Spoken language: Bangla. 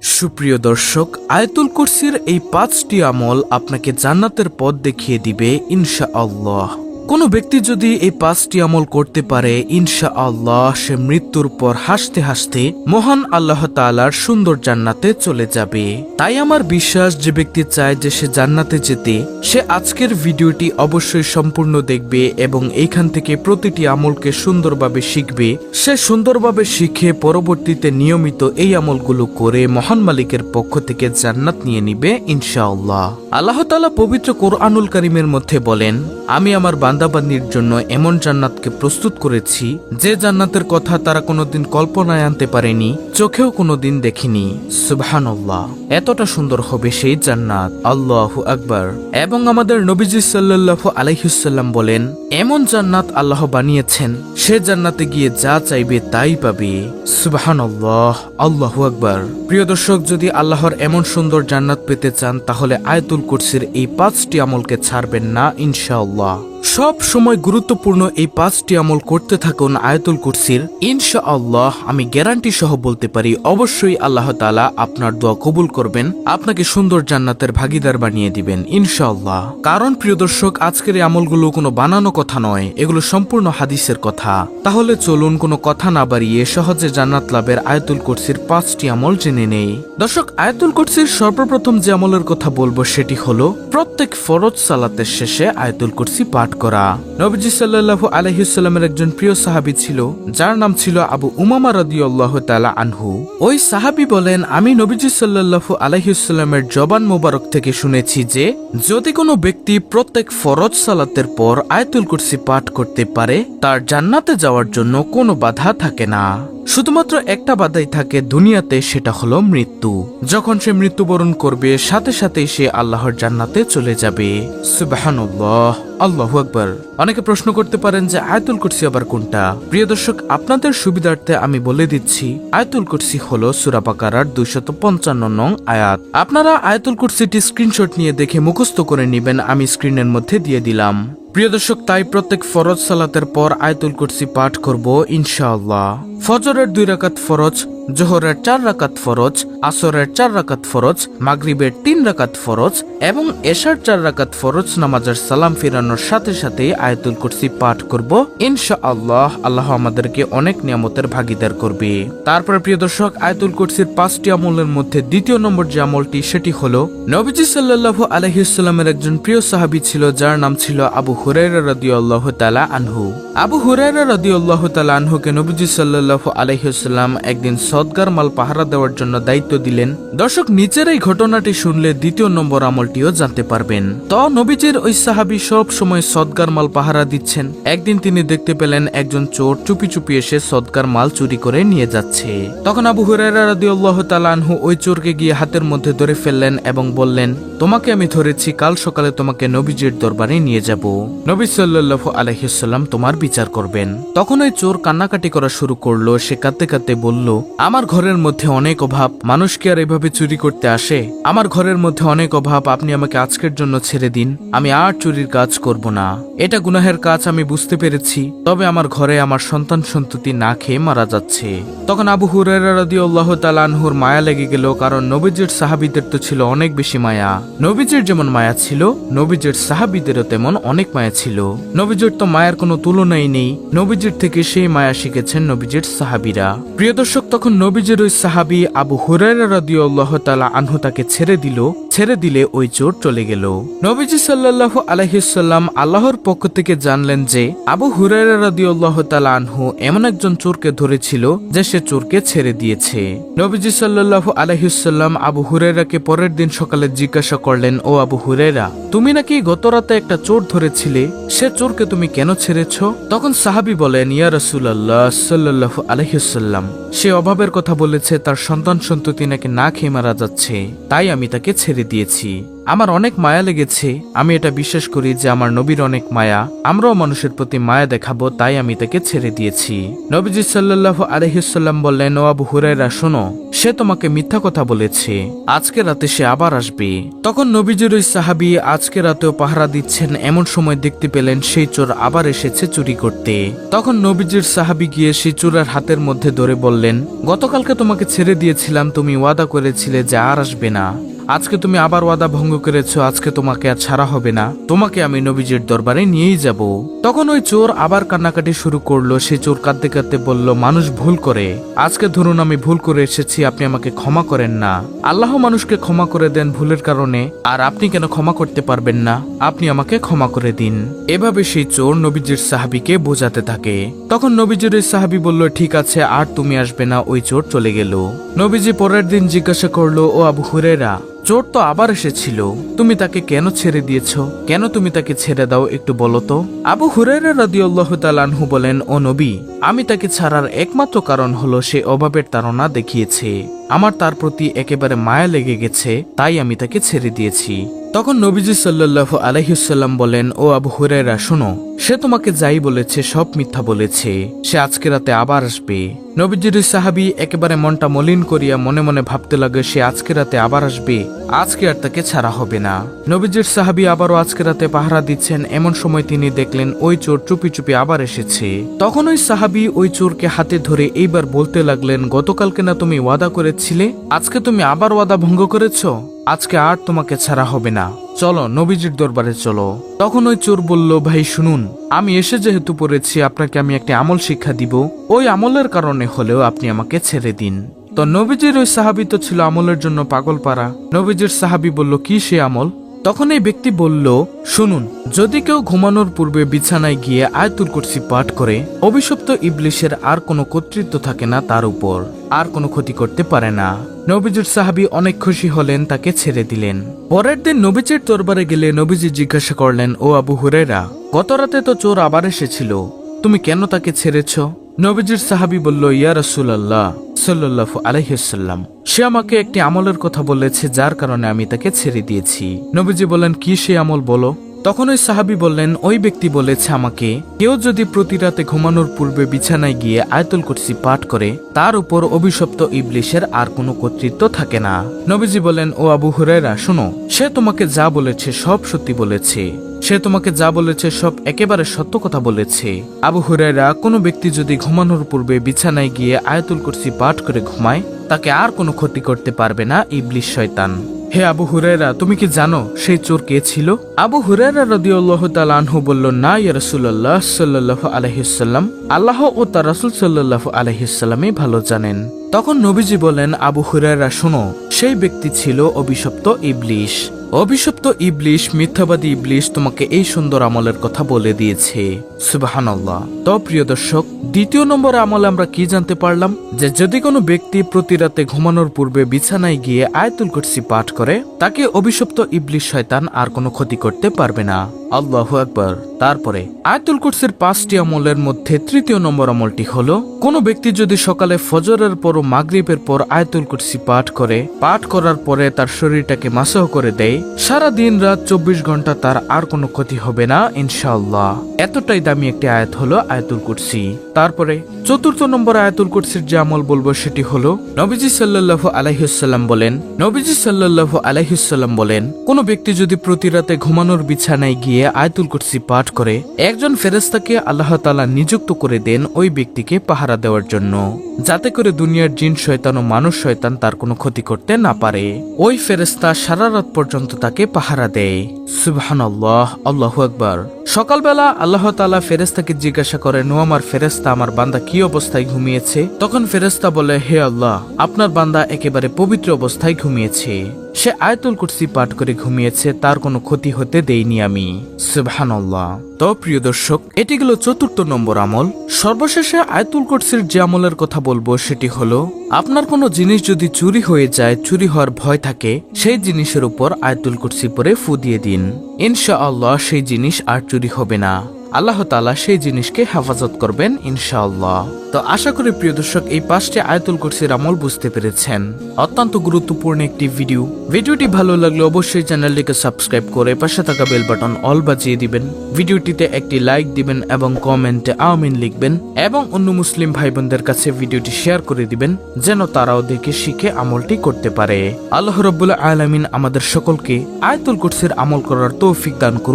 সুপ্রিয় দর্শক, আয়াতুল কুরসির এই ৫টি আমল আপনাকে জান্নাতের পথ দেখিয়ে দিবে ইনশাআল্লাহ। কোনো ব্যক্তি যদি এই ৫টি আমল করতে পারে, ইনশাআল্লাহ সে মৃত্যুর পর হাসতে হাসতে মহান আল্লাহ তাআলার সুন্দর জান্নাতে চলে যাবে। তাই আমার বিশ্বাস, যে ব্যক্তি চায় যে সে জান্নাতে যেতে, সে আজকের ভিডিওটি অবশ্যই সম্পূর্ণ দেখবে এবং এইখান থেকে প্রতিটি আমলকে সুন্দরভাবে শিখবে। সে সুন্দরভাবে শিখে পরবর্তীতে নিয়মিত এই আমলগুলো করে মহান মালিকের পক্ষ থেকে জান্নাত নিয়ে নিবে ইনশাআল্লাহ। আল্লাহ তাআলা পবিত্র কোরআনুল কারীমের মধ্যে বলেন, আমি আমার বান্দাবান্দির জন্য এমন জান্নাতকে প্রস্তুত করেছি যে জান্নাতের কথা তারা কোনোদিন কল্পনায় আনতে পারেনি, চোখেও কোনোদিন দেখেনি। সুবহানাল্লাহ, এতটা সুন্দর হবে সেই জান্নাত। আল্লাহু আকবার। এবং আমাদের নবীজি সাল্লাল্লাহু আলাইহি ওয়াসাল্লাম বলেন, এমন জান্নাত আল্লাহ বানিয়েছেন, সে জান্নাতে গিয়ে যা চাইবে তাই পাবে। সুবহানাল্লাহ, আল্লাহু আকবার। প্রিয় দর্শক, যদি আল্লাহর এমন সুন্দর জান্নাত পেতে চান, তাহলে আয়াতুল কুরসির এই ৫টি আমলকে ছাড়বেন না ইনশাআল্লাহ। সব সময় গুরুত্বপূর্ণ এই ৫টি আমল করতে থাকুন আয়াতুল কুরসির। ইনশাআল্লাহ আমি গ্যারান্টি সহ বলতে পারি, অবশ্যই আল্লাহ তাআলা আপনার দোয়া কবুল করবেন, আপনাকে সুন্দর জান্নাতের ভাগীদার বানিয়ে দিবেন ইনশাআল্লাহ। কারণ প্রিয় দর্শক, আজকের এই আমলগুলো কোনো বানানো কথা নয়, এগুলো সম্পূর্ণ হাদিসের কথা। তাহলে চলুন কোনো কথা না বাড়িয়ে সহজে জান্নাত লাভের আয়াতুল কুরসির ৫টি আমল জেনে নেই। দর্শক, আয়াতুল কুরসির সর্বপ্রথম যে আমলের কথা বলবো সেটি হলো প্রত্যেক ফরজ সালাতের শেষে আয়াতুল কুরসি পাঠ করা। নবীজি সাল্লাল্লাহু আলাইহি ওয়াসাল্লামের একজন প্রিয় সাহাবী ছিল, যার নাম ছিল আবু উমামা রাদিয়াল্লাহু তাআলা আনহু। ওই সাহাবী বলেন, আমি নবীজি সাল্লাল্লাহু আলাইহি ওয়াসাল্লামের জবান মোবারক থেকে শুনেছি যে যদি কোনো ব্যক্তি প্রত্যেক ফরজ সালাতের পর আয়াতুল কুরসি পাঠ করতে পারে, তার জান্নাতে যাওয়ার জন্য কোনো বাধা থাকে না। শুধুমাত্র একটা বাধাই থাকে দুনিয়াতে, সেটা হলো মৃত্যু। যখন সে মৃত্যুবরণ করবে, সাথে সাথেই সে আল্লাহর জান্নাতে চলে যাবে। সুবহানাল্লাহ, আল্লাহু আকবার। অনেকে প্রশ্ন করতে পারেন যে আয়াতুল কুরসি আবার কোনটা? প্রিয় দর্শক, আপনাদের সুবিধার্থে আমি বলে দিচ্ছি, আয়াতুল কুরসি হলো সূরা বাকারার 255 নং আয়াত। আপনারা আয়াতুল কুরসিটি স্ক্রিনশট নিয়ে দেখে মুখস্থ করে নেবেন, আমি স্ক্রিনের মধ্যে দিয়ে দিলাম। প্রিয় দর্শক, তাই প্রত্যেক ফরজ সালাতের পর আয়াতুল কুরসি পাঠ করব ইনশাআল্লাহ। ফজরের 2 রাকাত ফরজ, জোহরের 4 রাকাত ফরজ, আসরের 4 রাকাত ফরজ, মাগরিবের 3 রাকাত ফরজ এবং এশার 4 রাকাত ফরজ নামাজের সালাম ফিরানোর সাথে সাথে আয়াতুল কুরসি পাঠ করব ইনশাআল্লাহ। আল্লাহ আমাদেরকে অনেক নিয়ামতের ভাগীদার করবে। তারপর প্রিয় দর্শক, আয়াতুল কুরসির 5টি আমলের মধ্যে দ্বিতীয় নম্বর যে আমলটি, সেটি হলো নবীজি সাল্লাল্লাহু আলাইহি ওয়াসাল্লামের একজন প্রিয় সাহাবী ছিল, যার নাম ছিল আবু হুরায়রা রাদিয়াল্লাহু তাআলা আনহু। আবু হুরায়রা রাদিয়াল্লাহু তাআলা আনহুকে নবীজি সাল্লাল্লাহু আলাইহি ওয়াসাল্লাম একদিন সদগার মাল পাহারা দেওয়ার জন্য দায়িত্ব দিলেন। দর্শক, নিচের এই ঘটনাটি শুনলে দ্বিতীয় নম্বর আমলটিও জানতে পারবেন। তো নবীজির ওই সাহাবী সব সময় সদগার মাল পাহারা দিচ্ছেন। একদিন তিনি দেখতে পেলেন একজন চোর চুপি চুপি এসে সদগার মাল চুরি করে নিয়ে যাচ্ছে। তখন আবু হুরায়রা রাদিয়াল্লাহু তাআলা আনহু ওই চোরকে গিয়ে হাতের মধ্যে ধরে ফেললেন এবং বললেন, তোমাকে আমি ধরেছি, কাল সকালে তোমাকে নবীজির দরবারে নিয়ে যাব। নবী সাল্লাল্লাহু আলাইহি ওয়াসাল্লাম তোমার বিচার করবেন। তখন ওই চোর কান্নাকাটি করা শুরু করলো। সে কাঁদতে কাঁদতে বলল, আমার ঘরের মধ্যে অনেক অভাব, মানুষ কি আর এভাবে চুরি করতে আসে? আমার ঘরের মধ্যে অনেক অভাব, আপনি আমাকে আজকের জন্য ছেড়ে দিন, আমি আর চুরির কাজ করব না। এটা গুনাহের কাজ আমি বুঝতে পেরেছি, তবে আমার ঘরে আমার সন্তান সন্ততি না খেয়ে মারা যাচ্ছে। তখন আবু হুরায়রা রাদিয়াল্লাহু তাআলা আনহুর মায়া লেগে গেল, কারণ নবীজির সাহাবীদের তো ছিল অনেক বেশি মায়া। নবীজির যেমন মায়া ছিল, নবীজির সাহাবীদেরও তেমন অনেক মায়া ছিল। নবীজির তো মায়ের কোনো তুলনাই নেই। নবীজির থেকে সেই মায়া শিখেছেন নবীজির সাহাবীরা। প্রিয় দর্শক, তখন নবীজির ওই সাহাবী আবু হুরায়রা রাদিয়াল্লাহু তাআলা আনহু তাকে ছেড়ে দিলে ওই চোর চলে গেল। নবীজি সাল্লাল্লাহু আলাইহি ওয়াসাল্লাম আল্লাহর পক্ষ থেকে জানলেন যে আবু হুরায়রা রাদিয়াল্লাহু তাআলা আনহু এমন একজন চোরকে ধরেছিল যে সে চোরকে ছেড়ে দিয়েছে। নবীজি সাল্লাল্লাহু আলাইহি ওয়াসাল্লাম আবু হুরায়রাকে পরের দিন সকালে জিজ্ঞাসা করলেন, ও আবু হুরায়রা, তুমি নাকি গতরাতে একটা চোর ধরেছিলে, সে চোরকে তুমি কেন ছেড়েছো? তখন সাহাবী বলেন, ইয়া রাসূলুল্লাহ সাল্লাল্লাহু আলাইহি ওয়াসাল্লাম, সে অভাবের কথা বলেছে, তার সন্তান সন্ততি নাকি না খেয়ে মারা যাচ্ছে, তাই আমি তাকে ছেড়ে দিয়েছি। আমার অনেক মায়া লেগেছে। আমি এটা বিশ্বাস করি যে আমার নবীর অনেক মায়া, আমরাও মানুষের প্রতি মায়া দেখাবো, তাই আমি তাকে ছেড়ে দিয়েছি। নবীজি সাল্লাল্লাহু আলাইহি ওয়াসাল্লাম বললেন, ও আবু হুরায়রা শোনো, সে তোমাকে মিথ্যা কথা বলেছে, আজকে রাতে সে আবার আসবে। তখন নবীজির ওই সাহাবী আজকে রাতেও পাহারা দিচ্ছেন, এমন সময় দেখতে পেলেন সেই চোর আবার এসেছে চুরি করতে। তখন নবীজির সাহাবী গিয়ে সেই চোরের হাতের মধ্যে ধরে বললেন, গতকালকে তোমাকে ছেড়ে দিয়েছিলাম, তুমি ওয়াদা করেছিলে যে আর আসবে না, আজকে তুমি আবার ওয়াদা ভঙ্গ করেছো, আজকে তোমাকে আর ছাড়া হবে না, তোমাকে আমি নবীজির দরবারে নিয়েই যাব। তখন ওই চোর আবার কান্নাকাটি শুরু করলো। সেই চোর কাঁদতে কাঁদতে বলল, মানুষ ভুল করে, আজকে ধরুন আমি ভুল করে এসেছি, আপনি আমাকে ক্ষমা করেন না। আল্লাহ মানুষকে ক্ষমা করে দেন ভুলের কারণে, আর আপনি কেন ক্ষমা করতে পারবেন না? আপনি আমাকে ক্ষমা করে দিন। এভাবে সেই চোর নবীজির সাহাবীকে বোঝাতে থাকে। তখন নবীজির ওই সাহাবী বলল, ঠিক আছে, আর তুমি আসবে না। ওই চোর চলে গেল। নবীজি পরের দিন জিজ্ঞাসা করলো, ও আবু হুরায়রা, চোর তো আবার এসেছিল, তুমি তাকে কেন ছেড়ে দিয়েছ? কেন তুমি তাকে ছেড়ে দাও, একটু বলো তো। আবু হুরায়রা রাদিয়াল্লাহু তাআলা আনহু বলেন, ও নবী, আমি তাকে ছাড়ার একমাত্র কারণ হলো সে অভাবের তাড়না দেখিয়েছে, আমার তার প্রতি একেবারে মায়া লেগে গেছে, তাই আমি তাকে ছেড়ে দিয়েছি। তখন নবীজি সাল্লাল্লাহু আলাইহি ওয়াসাল্লাম বলেন, ও আবু হুরায়রা শোনো, সে তোমাকে যাই বলেছে সব মিথ্যা বলেছে, সে আজকে রাতে আবার আসবে। নবীজির সাহাবী একেবারে মনটা মলিন করিয়া মনে মনে ভাবতে লাগে, সে আজকে রাতে আবার আসবে, আজকে আর তাকে ছাড়া হবে না। নবীজির সাহাবী আবারও আজকে রাতে পাহারা দিচ্ছেন, এমন সময় তিনি দেখলেন ওই চোর চুপি চুপি আবার এসেছে। তখন ওই সাহাবী ওই চোরকে হাতে ধরে এইবার বলতে লাগলেন, গতকালকে না তুমি ওয়াদা করেছিলে, আজকে তুমি আবার ওয়াদা ভঙ্গ করেছ, আজকে আর তোমাকে ছাড়া হবে না, চলো নবীজির দরবারে চলো। তখন ওই চোর বলল, ভাই শুনুন, আমি এসে যেহেতু পড়েছি, আপনাকে আমি একটি আমল শিক্ষা দিব, ওই আমলের কারণে হলেও আপনি আমাকে ছেড়ে দিন। তো নবীজির ওই সাহাবী তো ছিল আমলের জন্য পাগল পারা। নবীজির সাহাবী বলল, কি সে আমল? তখন এই ব্যক্তি বলল, শুনুন, যদি কেউ ঘুমানোর পূর্বে বিছানায় গিয়ে আয়াতুল কুরসি পাঠ করে, অভিশপ্ত ইবলিশের আর কোনো কর্তৃত্ব থাকে না, তার উপর আর কোনো ক্ষতি করতে পারে না। নবীজির সাহাবী অনেক খুশি হলেন, তাকে ছেড়ে দিলেন। পরের দিন নবীজির দরবারে গেলে নবীজি জিজ্ঞাসা করলেন, ও আবু হুরায়রা, গত রাতে তো চোর আবার এসেছিল, তুমি কেন তাকে ছেড়েছ? নবীজির সাহাবী বলল, ইয়া রাসূলুল্লাহ সাল্লাল্লাহু আলাইহি ওয়াসাল্লাম, সে আমাকে একটি আমলের কথা বলেছে, যার কারণে আমি তাকে ছেড়ে দিয়েছি। নবীজি বললেন, কি সে আমল বলো। তখন ওই সাহাবী বললেন, ওই ব্যক্তি বলেছে আমাকে, কেউ যদি প্রতি রাতে ঘুমানোর পূর্বে বিছানায় গিয়ে আয়াতুল কুরসি পাঠ করে, তার উপর অভিশপ্ত ইবলিশের আর কোনো কর্তৃত্ব থাকে না। নবীজি বলেন, ও আবু হুরায়রা শোনো, সে তোমাকে যা বলেছে সব সত্যি বলেছে, সে তোমাকে যা বলেছে সব একেবারে সত্য কথা বলেছে। আবু হুরায়রা, কোনো ব্যক্তি যদি ঘুমানোর পূর্বে বিছানায় গিয়ে আয়াতুল কুরসি পাঠ করে ঘুমায়, তাকে আর কোনো ক্ষতি করতে পারবে না ইবলিশ শয়তান। হে আবু হুরায়রা, তুমি কি জানো সেই চোর কে ছিল? আবু হুরায়রা রাদিয়াল্লাহু তাআলা আনহু বলল, না ইয়া রাসূলুল্লাহ সাল্লাল্লাহু আলাইহি ওয়াসাল্লাম, আল্লাহ ও তার রাসূল সাল্লাল্লাহু আলাইহি ওয়াসাল্লামই ভালো জানেন। তখন নবীজি বলেন, আবু হুরায়রা শোনো, সেই ব্যক্তি ছিল অভিশপ্ত ইবলিশ। অভিশপ্ত ইবলিশ, মিথ্যাবাদী ইবলিশ তোমাকে এই সুন্দর আমলের কথা বলে দিয়েছে। সুবহানাল্লাহ। তো প্রিয় দর্শক, দ্বিতীয় নম্বর আমলে আমরা কি জানতে পারলাম? যে যদি কোনো ব্যক্তি প্রতি রাতে ঘুমানোর পূর্বে বিছানায় গিয়ে আয়াতুল কুরসি পাঠ করে, তাকে অভিশপ্ত ইবলিশ শয়তান আর কোনো ক্ষতি করতে পারবে না। আল্লাহু আকবার। তারপরে আয়াতুল কুরসির 5টি আমলের মধ্যে তৃতীয় নম্বর আমলটি হলো, কোন ব্যক্তি যদি সকালে ফজরের পর ও মাগরিবের পর আয়াতুল কুরসি পাঠ করে, পাঠ করার পরে তার শরীরটাকে মাসহ করে দেয়, সারা দিন রাত 24 ঘন্টা তার আর কোনো ক্ষতি হবে না ইনশাআল্লাহ। এতটাই দামি একটি আয়াত হলো আয়াতুল কুরসি। তারপরে চতুর্থ নম্বর আয়াতুল কুরসির যে আমল বলবো সেটি হলো, নবীজি সাল্লাল্লাহু আলাইহি ওয়াসাল্লাম বলেন, কোন ব্যক্তি যদি প্রতি রাতে ঘুমানোর বিছানায় গিয়ে আয়াতুল কুরসি পাঠ করে, একজন ফেরেশতাকে আল্লাহ তাআলা নিযুক্ত করে দেন ওই ব্যক্তিকে পাহারা দেওয়ার জন্য, যাতে করে দুনিয়ার জিন শয়তান ও মানুষ শয়তান তার কোনো ক্ষতি করতে না পারে। ওই ফেরেশতা সারা রাত পর্যন্ত তাকে পাহারা দেয়। সুবহানাল্লাহ, আল্লাহু আকবার। সকালবেলা আল্লাহ তাআলা ফেরেশতাকে জিজ্ঞাসা করেন, ও আমার ফেরেশতা, আমার বান্দা কি অবস্থায় ঘুমিয়েছে? তখন ফেরেশতা বলে, হে আল্লাহ, আপনার বান্দা একেবারে পবিত্র অবস্থায় ঘুমিয়েছে, সে আয়াতুল কুরসি পাঠ করে ঘুমিয়েছে, তার কোনো ক্ষতি হতে দেইনি আমি। সুবহানাল্লাহ। তো প্রিয় দর্শক, এটি গেল চতুর্থ নম্বর আমল। সর্বশেষে আয়াতুল কুরসির যে আমলের কথা বলবো সেটি হলো, আপনার কোনো জিনিস যদি চুরি হয়ে যায়, চুরি হওয়ার ভয় থাকে, সেই জিনিসের উপর আয়াতুল কুরসি পড়ে ফু দিয়ে দিন, ইনশাআল্লাহ সেই জিনিস আর চুরি হবে না। আল্লাহ তাআলা সেই জিনিসকে হেফাজত করবেন ইনশাআল্লাহ। তো আশা করি প্রিয় দর্শক এই 5টি আয়াতুল কুরসির আমল বুঝতে পেরেছেন। অত্যন্ত গুরুত্বপূর্ণ একটি ভিডিওটি ভালো লাগলে অবশ্যই চ্যানেলটিকে সাবস্ক্রাইব করে পাশে থাকা বেল বাটন অল বাজিয়ে দিবেন। ভিডিওটিতে একটি লাইক দিবেন এবং কমেন্টে আমিন লিখবেন এবং অন্য মুসলিম ভাই বোনদের কাছে ভিডিওটি শেয়ার করে দিবেন যেন তারাও দেখে শিখে আমলটি করতে পারে। আল্লাহ রাব্বুল আলামিন আমাদের সকলকে আয়াতুল কুরসির আমল করার তৌফিক দান করুন।